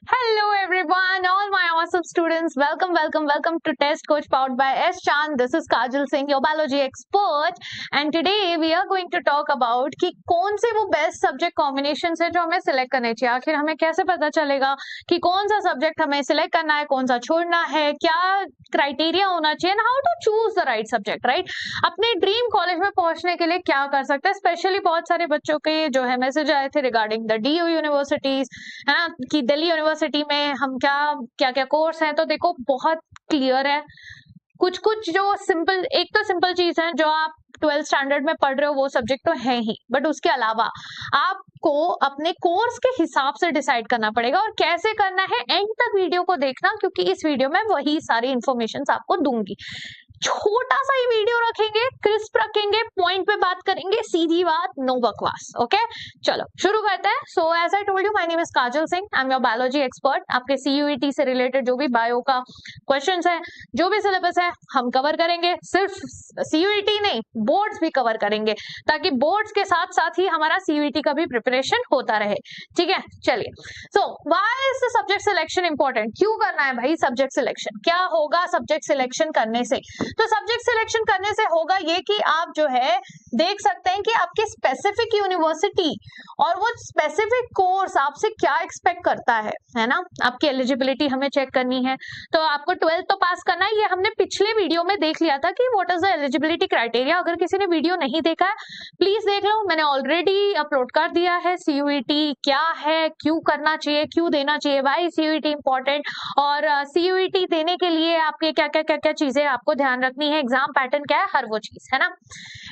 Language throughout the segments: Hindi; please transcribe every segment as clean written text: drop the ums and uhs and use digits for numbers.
Hello everyone, all my awesome students. Welcome to Test Coach powered by S Chand. This is Kajal Singh, your biology expert. And today we are going to talk about कि कौन से वो बेस्ट सब्जेक्ट कॉम्बिनेशन है जो हमें सिलेक्ट करने चाहिए. आखिर हमें कैसे पता चलेगा कि कौन सा सब्जेक्ट हमें सिलेक्ट करना है, कौन सा छोड़ना है, क्या क्राइटेरिया होना चाहिए, how to choose the right subject, right. अपने ड्रीम कॉलेज में पहुंचने के लिए क्या कर सकते हैं. स्पेशली बहुत सारे बच्चों के जो है मैसेज आए थे रिगार्डिंग द DU यूनिवर्सिटीज, है ना, कि दिल्ली यूनिवर्सिटी में हम क्या क्या कोर्स है. तो देखो बहुत क्लियर है. कुछ जो सिंपल, एक तो सिंपल चीज है जो आप 12th स्टैंडर्ड में पढ़ रहे हो वो सब्जेक्ट तो है ही, बट उसके अलावा आपको अपने कोर्स के हिसाब से डिसाइड करना पड़ेगा. और कैसे करना है एंड तक वीडियो को देखना, क्योंकि इस वीडियो में वही सारी इंफॉर्मेशन आपको दूंगी. छोटा सा ही वीडियो रखेंगे, क्रिस्प रखेंगे, पॉइंट पे बात करेंगे, सीधी बात, नो बकवास. ओके, चलो शुरू करते हैं. So as I told you, my name is Kajal Singh. I am your biology expert. आपके CUET से रिलेटेड जो भी बायो का क्वेश्चंस है, जो भी सिलेबस है, हम कवर करेंगे. सिर्फ CUET नहीं, बोर्ड्स भी कवर करेंगे, ताकि बोर्ड्स के साथ साथ ही हमारा CUET का भी प्रिपरेशन होता रहे. ठीक है, चलिए. So why is the subject selection important? क्यों करना है भाई सब्जेक्ट सिलेक्शन? क्या होगा सब्जेक्ट सिलेक्शन करने से? तो सब्जेक्ट सिलेक्शन करने से होगा ये कि आप जो है देख सकते हैं कि आपकी स्पेसिफिक यूनिवर्सिटी और वो स्पेसिफिक कोर्स आपसे क्या एक्सपेक्ट करता है ना. आपकी एलिजिबिलिटी हमें चेक करनी है. तो आपको 12th तो पास करना है, ये हमने पिछले वीडियो में देख लिया था कि what is the eligibility criteria. अगर किसी ने वीडियो नहीं देखा है प्लीज देख लो, मैंने ऑलरेडी अपलोड कर दिया है. CUET क्या है, क्यों करना चाहिए, क्यों देना चाहिए, वाई CUET इंपॉर्टेंट, और CUET देने के लिए आपके क्या चीजें आपको ध्यान रखनी है, एग्जाम पैटर्न क्या है, हर वो चीज है ना.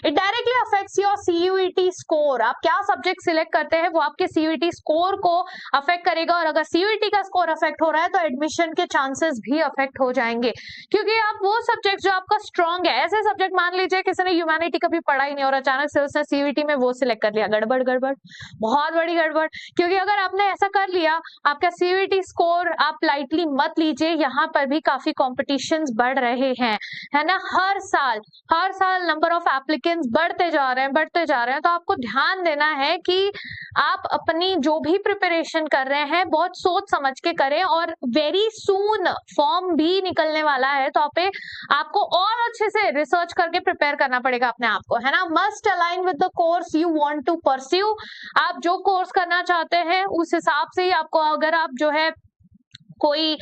It directly affects your CUET score. आप क्या सब्जेक्ट सिलेक्ट करते हैं वो आपके CUET स्कोर को अफेक्ट करेगा. और अगर CUET का स्कोर अफेक्ट हो रहा है तो एडमिशन के चांसेस भी अफेक्ट हो जाएंगे, क्योंकि आप वो सब्जेक्ट जो आपका स्ट्रॉन्ग है, ऐसे सब्जेक्ट मान लीजिए किसी ने ह्यूमैनिटी कभी पढ़ा ही नहीं और अचानक से उसने CUET में वो सिलेक्ट कर लिया, गड़बड़, बहुत बड़ी गड़बड़. क्योंकि अगर आपने ऐसा कर लिया, आपका CUET स्कोर आप लाइटली मत लीजिए. यहाँ पर भी काफी कॉम्पिटिशन बढ़ रहे हैं, है ना. हर साल नंबर ऑफ एप्लीकेंट्स बढ़ते जा रहे हैं. तो आपको ध्यान देना है कि आप अपनी जो भी प्रिपरेशन कर रहे हैं बहुत सोच समझ के करें. और वेरी सून फॉर्म भी निकलने वाला है, तो आपको और अच्छे से रिसर्च करके प्रिपेयर करना पड़ेगा अपने आप को, है ना. Must align with the course you want to pursue. आप जो कोर्स करना चाहते हैं उस हिसाब से ही आपको, अगर आप जो है कोई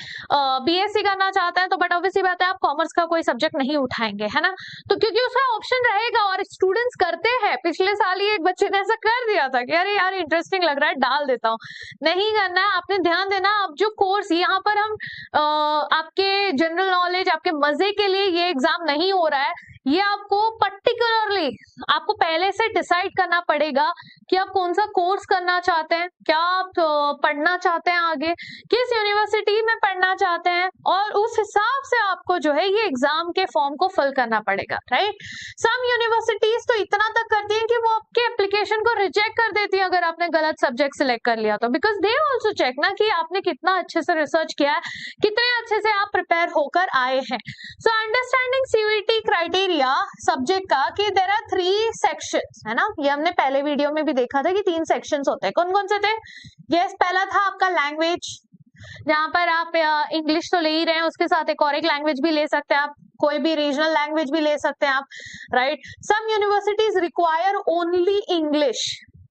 BSc करना चाहते हैं तो बट ऑब्वियसली बात है आप कॉमर्स का कोई सब्जेक्ट नहीं उठाएंगे, है ना. तो क्योंकि उसका ऑप्शन रहेगा और स्टूडेंट्स करते हैं. पिछले साल ही एक बच्चे ने ऐसा कर दिया था कि अरे यार इंटरेस्टिंग लग रहा है, डाल देता हूँ. नहीं करना है, आपने ध्यान देना. अब जो कोर्स यहाँ पर हम आपके जनरल नॉलेज, आपके मजे के लिए ये एग्जाम नहीं हो रहा है. ये आपको पर्टिकुलरली आपको पहले से डिसाइड करना पड़ेगा कि आप कौन सा कोर्स करना चाहते हैं, क्या आप पढ़ना चाहते हैं, आगे किस यूनिवर्सिटी में पढ़ना चाहते हैं, और उस हिसाब से आपको जो है ये एग्जाम के फॉर्म को फिल करना पड़ेगा, राइट. सम यूनिवर्सिटीज तो इतना तक करती हैं कि वो आपके एप्लीकेशन को रिजेक्ट कर देती है अगर आपने गलत सब्जेक्ट सिलेक्ट कर लिया तो, बिकॉज दे ऑल्सो चेक ना कि आपने कितना अच्छे से रिसर्च किया है, कितने अच्छे से आप प्रिपेयर होकर आए हैं. So understanding CUET criteria subject का कि देयर आर 3 सेक्शंस, है ना. ये हमने पहले वीडियो में भी देखा था कि 3 सेक्शंस होते हैं. कौन कौन से थे? यस, पहला था आपका लैंग्वेज, जहां पर आप इंग्लिश तो ले ही रहे हैं, उसके साथ एक और एक लैंग्वेज भी ले सकते हैं आप, कोई भी रीजनल लैंग्वेज भी ले सकते हैं आप, right. Some universities require only English,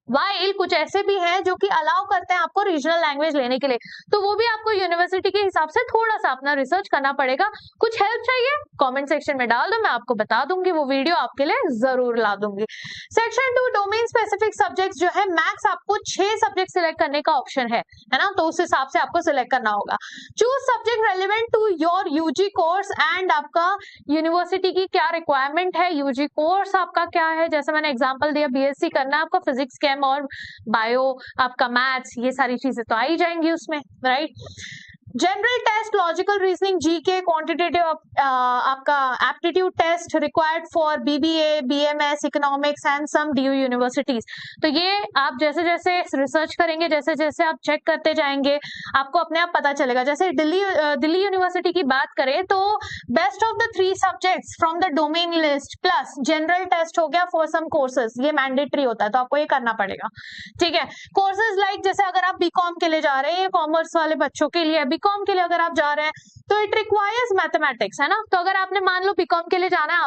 while कुछ ऐसे भी हैं जो कि अलाउ करते हैं आपको रीजनल लैंग्वेज लेने के लिए. तो वो भी आपको यूनिवर्सिटी के हिसाब से थोड़ा सा अपना रिसर्च करना पड़ेगा. कुछ हेल्प चाहिए कमेंट सेक्शन में डाल दो, मैं आपको बता दूंगी, वो वीडियो आपके लिए जरूर ला दूंगी. सेक्शन 2 डोमेन स्पेसिफिक सब्जेक्ट्स जो है, मैक्स आपको 6 सब्जेक्ट सिलेक्ट करने का ऑप्शन है ना. तो उस हिसाब से आपको सिलेक्ट करना होगा. Choose subject relevant to your UG course and आपका यूनिवर्सिटी की क्या रिक्वायरमेंट है, UG कोर्स आपका क्या है. जैसे मैंने एग्जाम्पल दिया, BSc करना है आपका, फिजिक्स केम और बायो, आपका मैथ्स, ये सारी चीजें तो आ ही जाएंगी उसमें, right. General test, logical reasoning, GK, quantitative आपका aptitude test required for BBA, BMS, economics and some DU universities. तो ये आप जैसे जैसे रिसर्च करेंगे, जैसे जैसे आप चेक करते जाएंगे, आपको अपने आप पता चलेगा। जैसे दिल्ली यूनिवर्सिटी की बात करें तो best of the 3 subjects from the domain list plus general test हो गया फॉर सम कोर्सेज, ये मैंडेटरी होता है तो आपको ये करना पड़ेगा, ठीक है। कोर्सेज लाइक जैसे अगर आप बीकॉम के लिए जा रहे हैं, कॉमर्स वाले बच्चों के लिए, बीकॉम के लिए अगर आप जा रहे हैं तो इट रिक्वायर्स मैथमेटिक्स, है ना। तो अगर आपने मान लो बीकॉम के लिए जाना है,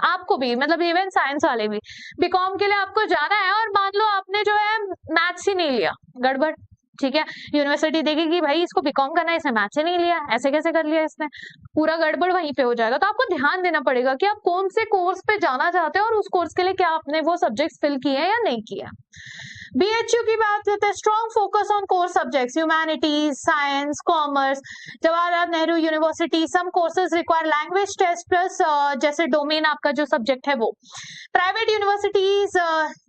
आपको भी मतलब इवन साइंस वाले भी बीकॉम के लिए आपको जाना है, और मान लो आपने जो है मैथ्स ही नहीं लिया, गड़बड़, ठीक है। यूनिवर्सिटी देखेगी भाई इसको बीकॉम करना है, इसने मैथ्स ही नहीं लिया, ऐसे कैसे कर लिया इसने, पूरा गड़बड़ वहीं पे हो जाएगा। तो आपको ध्यान देना पड़ेगा कि आप कौन से कोर्स पे जाना चाहते हो और उस कोर्स के लिए क्या आपने वो सब्जेक्ट्स फिल किए हैं या नहीं किया। BHU की बात करते हैं, strong focus on core subjects, humanities, science, commerce. Jawaharlal Nehru university some courses require language test plus जैसे डोमेन आपका जो सब्जेक्ट है वो। प्राइवेट यूनिवर्सिटीज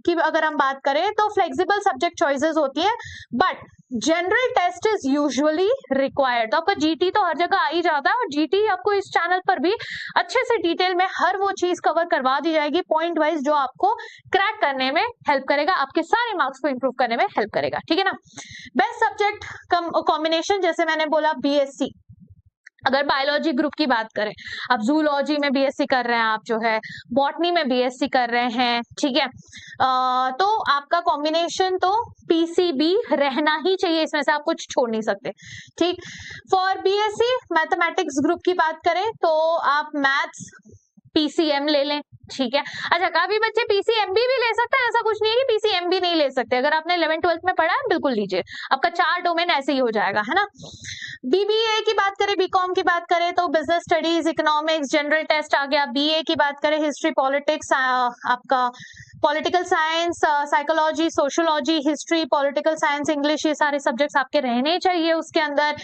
की अगर हम बात करें तो फ्लेक्सिबल सब्जेक्ट चॉइसेस होती है, but general test is usually required. तो आपका जीटी तो हर जगह आ ही जाता है, और जीटी आपको इस चैनल पर भी अच्छे से डिटेल में हर वो चीज कवर करवा दी जाएगी पॉइंट वाइज, जो आपको क्रैक करने में हेल्प करेगा, आपके सारे मार्क्स को इंप्रूव करने में हेल्प करेगा, ठीक है ना। बेस्ट सब्जेक्ट कॉम्बिनेशन जैसे मैंने बोला बीएससी, अगर बायोलॉजी ग्रुप की बात करें, आप जूलॉजी में बीएससी कर रहे हैं, आप जो है बॉटनी में बीएससी कर रहे हैं, ठीक है, तो आपका कॉम्बिनेशन तो पीसीबी रहना ही चाहिए, इसमें से आप कुछ छोड़ नहीं सकते, ठीक। फॉर बीएससी मैथमेटिक्स ग्रुप की बात करें तो आप मैथ्स पीसीएम ले लें, ठीक है। अच्छा, काफी बच्चे पीसीएमबी भी ले सकते हैं, ऐसा कुछ नहीं है कि पीसीएमबी नहीं ले सकते। अगर आपने 11th-12th में पढ़ा है बिल्कुल लीजिए, आपका 4 डोमेन ऐसे ही हो जाएगा, है ना। बीबीए की बात करें, बीकॉम की बात करें तो business studies, economics, general test आ गया। बीए की बात करें हिस्ट्री, पॉलिटिक्स, आपका political science, psychology, sociology, history, political science, English, ये सारे सब्जेक्ट्स आपके रहने चाहिए उसके अंदर।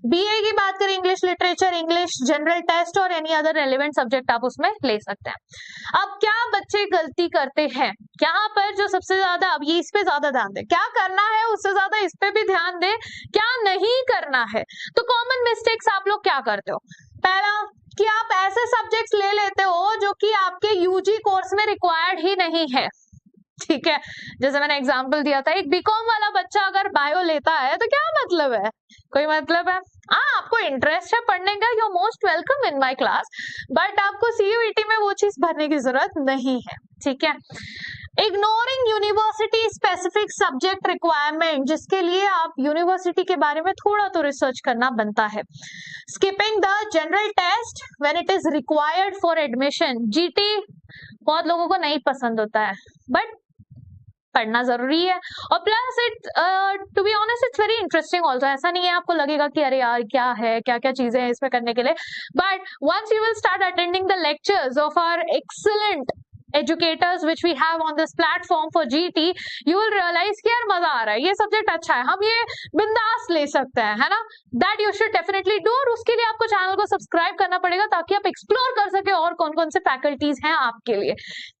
बीए की बात करें English literature, English, general test और एनी अदर रेलेवेंट सब्जेक्ट आप उसमें ले सकते हैं। अब क्या बच्चे गलती करते हैं यहाँ पर, जो सबसे ज्यादा, अब ये इस पे ज्यादा ध्यान दे, क्या करना है उससे ज्यादा इस पे भी ध्यान दे, क्या नहीं करना है। तो कॉमन मिस्टेक्स आप लोग क्या करते हो, पहला कि आप ऐसे सब्जेक्ट्स ले लेते हो जो कि आपके यूजी कोर्स में रिक्वायर्ड ही नहीं है, ठीक है। जैसे मैंने एग्जांपल दिया था, एक बीकॉम वाला बच्चा अगर बायो लेता है तो क्या मतलब है, कोई मतलब है। हाँ, आपको इंटरेस्ट है पढ़ने का, you are most welcome in my class, but आपको सीयूईटी में वो चीज भरने की जरूरत नहीं है, ठीक है। Ignoring university specific subject requirement, जिसके लिए आप यूनिवर्सिटी के बारे में थोड़ा तो रिसर्च करना बनता है। Skipping the general test when it is required for admission, GT बहुत लोगों को नहीं पसंद होता है, बट पढ़ना जरूरी है। और plus it to be honest it's very interesting also. ऐसा नहीं है आपको लगेगा कि अरे यार क्या है, क्या क्या चीजें हैं इसमें करने के लिए, but once you will start attending the lectures of our excellent educators which we have on this platform for GT, you will realize कि यार मजा आ रहा है, ये सब्जेक्ट अच्छा है, हम ये बिंदास ले सकते हैं, है ना। That you should definitely do, और उसके लिए आपको चैनल को सब्सक्राइब करना पड़ेगा ताकि आप एक्सप्लोर कर सके और कौन कौन से फैकल्टीज हैं आपके लिए,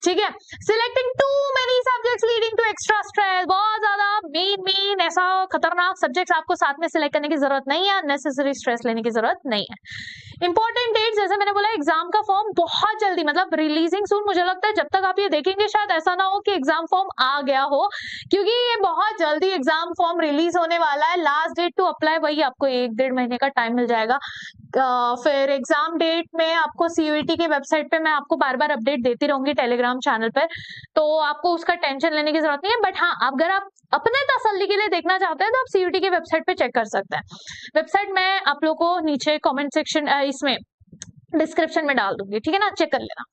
ठीक है। Selecting too many subjects leading to extra stress, बहुत ज्यादा मेन ऐसा खतरनाक सब्जेक्ट्स आपको साथ में सिलेक्ट करने की जरूरत नहीं है, अननेसेसरी स्ट्रेस लेने की जरूरत नहीं है। इंपॉर्टेंट डेट, जैसे मैंने बोला एग्जाम का फॉर्म बहुत जल्दी, मतलब रिलीजिंग सून, मुझे लगता है जब तक आप ये देखेंगे शायद ऐसा ना हो कि एग्जाम फॉर्म आ गया हो, क्योंकि ये बहुत जल्दी एग्जाम फॉर्म रिलीज होने वाला है। लास्ट डेट टू अप्लाई वही आपको 1-1.5 महीने का टाइम मिल जाएगा। फिर एग्जाम डेट में आपको सीयूईटी के वेबसाइट पे मैं आपको बार बार अपडेट देती रहूंगी टेलीग्राम चैनल पर, तो आपको उसका टेंशन लेने की जरूरत नहीं है। बट हाँ, अगर आप अपने तसल्ली के लिए देखना चाहते हैं तो आप सीयूईटी के वेबसाइट पे चेक कर सकते हैं। वेबसाइट मैं आप लोग को नीचे कॉमेंट सेक्शन इसमें डिस्क्रिप्शन में डाल दूंगी, ठीक है ना, चेक कर लेना।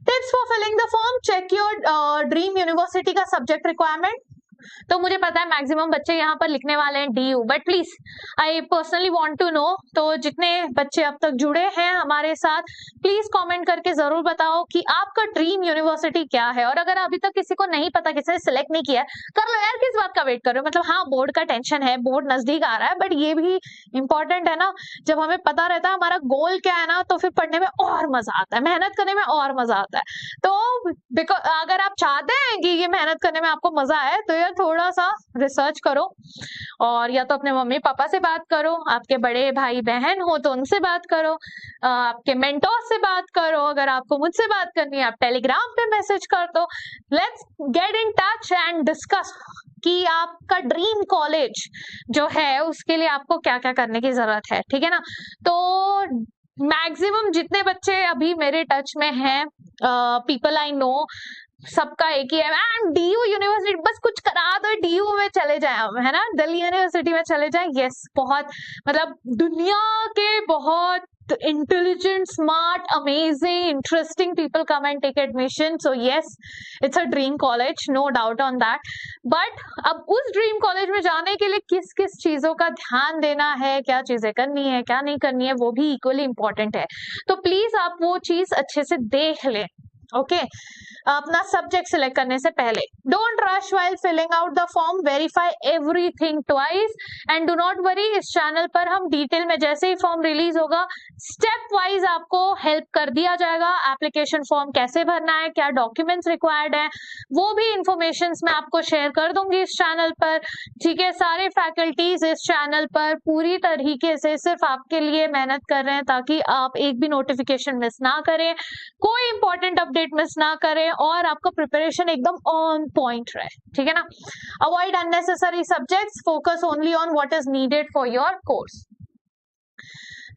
Tips for filling the form, check your dream university का सब्जेक्ट रिक्वायरमेंट। तो मुझे पता है मैक्सिमम बच्चे यहाँ पर लिखने वाले हैं DU, but please I personally want to know, तो जितने बच्चे अब तक जुड़े हैं हमारे साथ, प्लीज कमेंट करके जरूर बताओ कि आपका ड्रीम यूनिवर्सिटी क्या है। और अगर अभी तक किसी को नहीं पता, किसी ने सिलेक्ट नहीं किया, कर लो यार, किस बात का वेट कर रहे हो। मतलब हाँ, बोर्ड का टेंशन है, बोर्ड नजदीक आ रहा है, बट ये भी इंपॉर्टेंट है ना, जब हमें पता रहता है हमारा गोल क्या है ना, तो फिर पढ़ने में और मजा आता है, मेहनत करने में और मजा आता है। तो अगर आप चाहते हैं कि ये मेहनत करने में आपको मजा आए, तो लेकर थोड़ा सा रिसर्च करो, और या तो अपने मम्मी पापा से बात करो, आपके बड़े भाई बहन हो तो उनसे बात करो, आपके मेंटोर से बात करो, अगर आपको मुझसे बात करनी है आप टेलीग्राम पे मैसेज कर दो। Let's get in touch and discuss कि आपका ड्रीम कॉलेज जो है उसके लिए आपको क्या क्या करने की जरूरत है, ठीक है ना। तो मैक्सिमम जितने बच्चे अभी मेरे टच में हैं, पीपल आई नो, सबका एक ही है, मैम डीयू यूनिवर्सिटी बस कुछ करा दो, डीयू में चले जाए हम, है ना, दिल्ली यूनिवर्सिटी में चले जाए। यस, बहुत मतलब दुनिया के बहुत intelligent, smart, amazing, interesting people come and take admission, so yes it's a dream college, no doubt on that. But अब उस ड्रीम कॉलेज में जाने के लिए किस किस चीजों का ध्यान देना है, क्या चीजें करनी है क्या नहीं करनी है, वो भी इक्वली इंपॉर्टेंट है। तो प्लीज आप वो चीज अच्छे से देख लें, ओके। अपना सब्जेक्ट सिलेक्ट करने से पहले don't rush while filling out the form, verify everything twice and do not worry. इस चैनल पर हम डिटेल में जैसे ही फॉर्म रिलीज होगा स्टेप वाइज आपको हेल्प कर दिया जाएगा। एप्लीकेशन फॉर्म कैसे भरना है, क्या डॉक्यूमेंट्स रिक्वायर्ड है, वो भी इंफॉर्मेशन मैं आपको शेयर कर दूंगी इस चैनल पर, ठीक है। सारे फैकल्टीज इस चैनल पर पूरी तरीके से सिर्फ आपके लिए मेहनत कर रहे हैं ताकि आप एक भी नोटिफिकेशन मिस ना करें, कोई इंपॉर्टेंट अपडेट मिस ना करें और आपका प्रिपरेशन एकदम ऑन पॉइंट रहे, ठीक है ना। Avoid unnecessary subjects, focus only on what is needed for your course.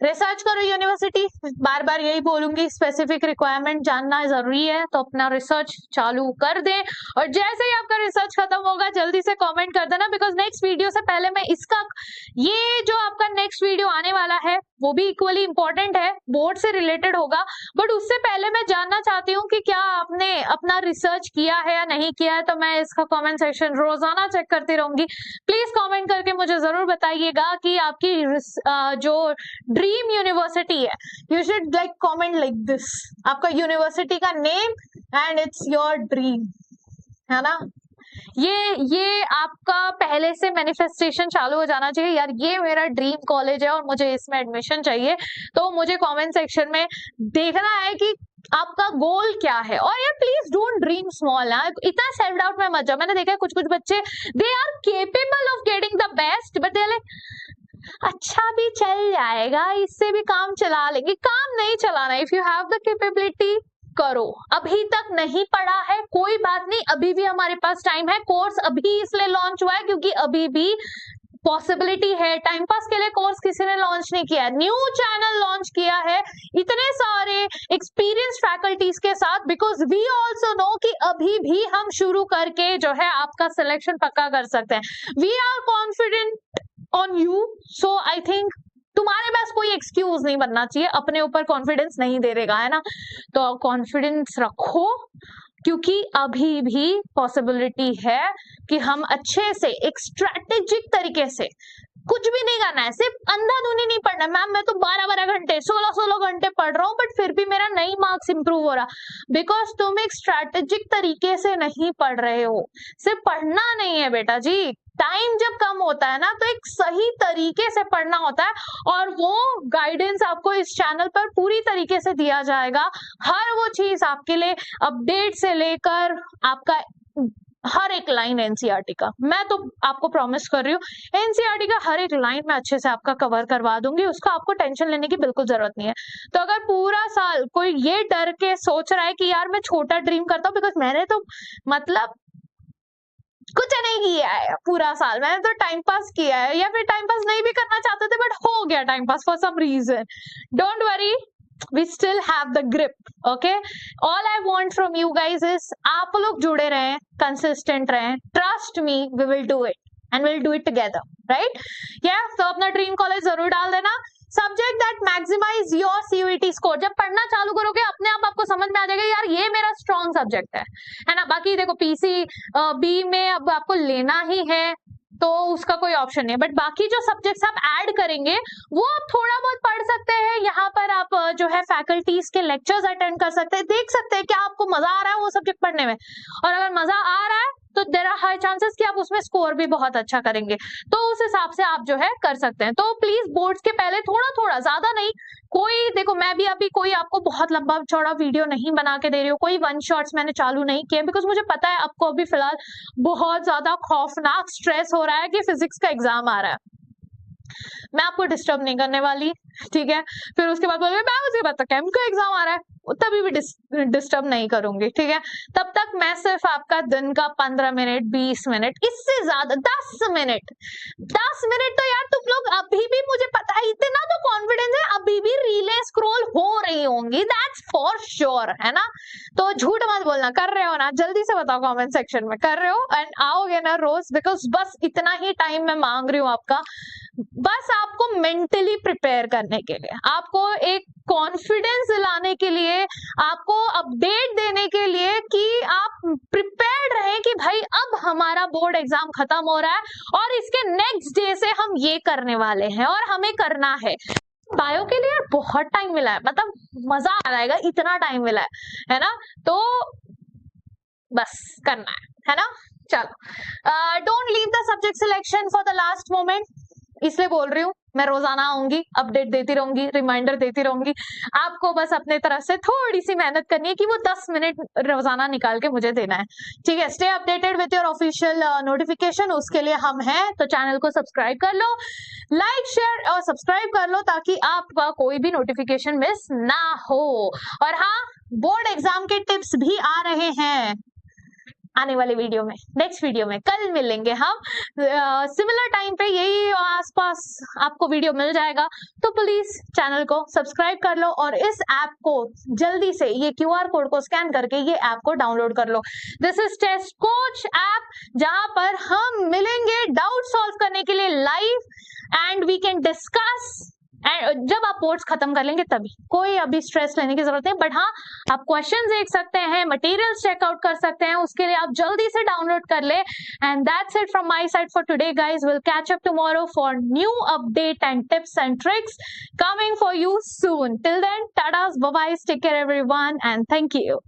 Research करो यूनिवर्सिटी, बार बार यही बोलूंगी, स्पेसिफिक रिक्वायरमेंट जानना जरूरी है, तो अपना रिसर्च चालू कर दें। और जैसे ही आपका रिसर्च खत्म होगा जल्दी से कमेंट कर देना, बिकॉज नेक्स्ट वीडियो से पहले मैं इसका, ये जो आपका नेक्स्ट वीडियो आने वाला है वो भी इक्वली इंपॉर्टेंट है, बोर्ड से रिलेटेड होगा, बट उससे पहले मैं जानना चाहती हूँ कि क्या आपने अपना रिसर्च किया है या नहीं किया है। तो मैं इसका कमेंट सेक्शन रोजाना चेक करती रहूंगी, प्लीज कमेंट करके मुझे जरूर बताइएगा कि आपकी जो ड्रीम यूनिवर्सिटी है, you should like comment like this, आपका यूनिवर्सिटी का name and it's your dream, है ना। ये आपका पहले से मैनिफेस्टेशन चालू हो जाना चाहिए, यार ये मेरा ड्रीम कॉलेज है और मुझे इसमें एडमिशन चाहिए। तो मुझे कमेंट सेक्शन में देखना है कि आपका गोल क्या है। और यार प्लीज डोंट ड्रीम स्मॉल, इतना सेल्फ डाउट में मत जाओ। मैंने देखा है कुछ कुछ बच्चे they are capable of getting the best, but they like अच्छा भी चल जाएगा, इससे भी काम चला लेंगे। काम नहीं चलाना, if you have the capability करो। अभी तक नहीं पढ़ा है कोई बात नहीं, अभी भी हमारे पास टाइम है। कोर्स अभी इसलिए लॉन्च हुआ है क्योंकि अभी भी पॉसिबिलिटी है। टाइम पास के लिए कोर्स किसी ने लॉन्च नहीं किया, न्यू चैनल लॉन्च किया है इतने सारे एक्सपीरियंस फैकल्टीज के साथ, बिकॉज वी ऑल्सो नो कि अभी भी हम शुरू करके जो है आपका सिलेक्शन पक्का कर सकते हैं। We are confident on you, so I think तुम्हारे पास कोई एक्सक्यूज नहीं बनना चाहिए, अपने ऊपर कॉन्फिडेंस नहीं दे देगा, है ना। तो कॉन्फिडेंस रखो क्योंकि अभी भी पॉसिबिलिटी है कि हम अच्छे से एक स्ट्रेटेजिक तरीके से, कुछ भी नहीं करना है, सिर्फ अंधाधुनी नहीं पढ़ना। मैम मैं तो 12-12 घंटे 16-16 घंटे पढ़ रहा हूँ बट फिर भी मेरा नहीं मार्क्स इंप्रूव हो रहा, बिकॉज तुम एक स्ट्रेटेजिक तरीके से नहीं पढ़ रहे हो। सिर्फ पढ़ना नहीं है बेटा जी, टाइम जब कम होता है ना तो एक सही तरीके से पढ़ना होता है, और वो गाइडेंस आपको इस चैनल पर पूरी तरीके से दिया जाएगा। हर वो चीज आपके लिए, अपडेट से लेकर आपका हर एक लाइन एनसीईआरटी का, मैं तो आपको प्रॉमिस कर रही हूँ एनसीईआरटी का हर एक लाइन मैं अच्छे से आपका कवर करवा दूंगी, उसका आपको टेंशन लेने की बिल्कुल जरूरत नहीं है। तो अगर पूरा साल कोई ये डर के सोच रहा है कि यार मैं छोटा ड्रीम करता हूँ, बिकॉज मैंने तो मतलब कुछ नहीं किया है पूरा साल, मैंने तो टाइम पास किया है, या फिर टाइम पास नहीं भी करना चाहते थे बट हो गया time pass for some reason, don't worry, we still have the grip, okay? All I want from you guys is आप लोग जुड़े रहें, consistent रहें, trust me, we will do it and we'll do it together, right? Yeah, तो अपना ड्रीम कॉलेज जरूर डाल देना। Subject that maximise your CUET score, जब पढ़ना चालू करोगे अपने आप आपको समझ में आ जाएगा यार ये मेरा स्ट्रॉन्ग सब्जेक्ट है ना। बाकी देखो पीसी बी में अब आपको लेना ही है तो उसका कोई ऑप्शन नहीं है, बट बाकी जो सब्जेक्ट्स आप ऐड करेंगे वो आप थोड़ा बहुत पढ़ सकते हैं। यहाँ पर आप जो है फैकल्टीज के लेक्चर्स अटेंड कर सकते हैं, देख सकते हैं क्या आपको मजा आ रहा है वो सब्जेक्ट पढ़ने में, और अगर मजा आ रहा है तो देयर आर हाई चांसेस कि आप उसमें स्कोर भी बहुत अच्छा करेंगे। तो उस हिसाब से आप जो है कर सकते हैं। तो प्लीज बोर्ड्स के पहले थोड़ा थोड़ा, ज्यादा नहीं, कोई देखो मैं भी अभी कोई आपको बहुत लंबा चौड़ा वीडियो नहीं बना के दे रही हूँ, कोई वन शॉट्स मैंने चालू नहीं किए, बिकॉज मुझे पता है आपको अभी फिलहाल बहुत ज्यादा खौफनाक स्ट्रेस हो रहा है कि फिजिक्स का एग्जाम आ रहा है। मैं आपको डिस्टर्ब नहीं करने वाली, ठीक है। फिर उसके बाद बोलोगे मैम मुझे पता केम का एग्जाम आ रहा है, तभी भी डिस्टर्ब नहीं करूंगी, ठीक है। तब तक मैं सिर्फ आपका दिन का 15 मिनट 20 मिनट, इससे ज्यादा 10 मिनट, 10 मिनट तो यार तुम लोग अभी भी, मुझे पता है इतना तो कॉन्फिडेंस है, अभी भी रीलें स्क्रॉल हो रही होंगी, दैट्स फॉर श्योर, है ना। तो झूठ मत बोलना, कर रहे हो ना, जल्दी से बताओ कमेंट सेक्शन में कर रहे हो एंड आओगे ना रोज, बिकॉज बस इतना ही टाइम मैं मांग रही हूँ आपका, बस आपको मेंटली प्रिपेयर करने के लिए, आपको एक कॉन्फिडेंस दिलाने के लिए, आपको अपडेट देने के लिए कि आप प्रिपेयर्ड रहें कि भाई अब हमारा बोर्ड एग्जाम खत्म हो रहा है और इसके नेक्स्ट डे से हम ये करने वाले हैं और हमें करना है। बायो के लिए बहुत टाइम मिला है, मतलब मजा आ जाएगा, इतना टाइम मिला है ना। तो बस करना है ना। चलो, don't leave the subject selection for the last moment, इसलिए बोल रही हूँ, मैं रोजाना आऊंगी, अपडेट देती रहूंगी, रिमाइंडर देती रहूंगी, आपको बस अपने तरफ से थोड़ी सी मेहनत करनी है कि वो 10 मिनट रोजाना निकाल के मुझे देना है, ठीक है। Stay updated with your official notification, उसके लिए हम हैं, तो चैनल को सब्सक्राइब कर लो, लाइक शेयर और सब्सक्राइब कर लो, ताकि आपका कोई भी नोटिफिकेशन मिस ना हो। और हाँ, बोर्ड एग्जाम के टिप्स भी आ रहे हैं आने वाले वीडियो में, नेक्स्ट वीडियो में कल मिलेंगे हम, सिमिलर टाइम पे, यही आसपास आपको वीडियो मिल जाएगा। तो प्लीज चैनल को सब्सक्राइब कर लो और इस ऐप को जल्दी से, ये QR कोड को स्कैन करके ये ऐप को डाउनलोड कर लो। This is test coach app, जहां पर हम मिलेंगे डाउट सॉल्व करने के लिए live, and we can discuss, and जब आप बोर्ड्स खत्म कर लेंगे तभी, कोई अभी स्ट्रेस लेने की जरूरत नहीं, बट हाँ आप क्वेश्चंस देख सकते हैं, मटेरियल्स चेकआउट कर सकते हैं, उसके लिए आप जल्दी से डाउनलोड कर ले। And that's it from my side for today guys, will catch up tomorrow for new update and tips and tricks coming for you soon. Till then, tadas, bye bye, take care everyone, and thank you.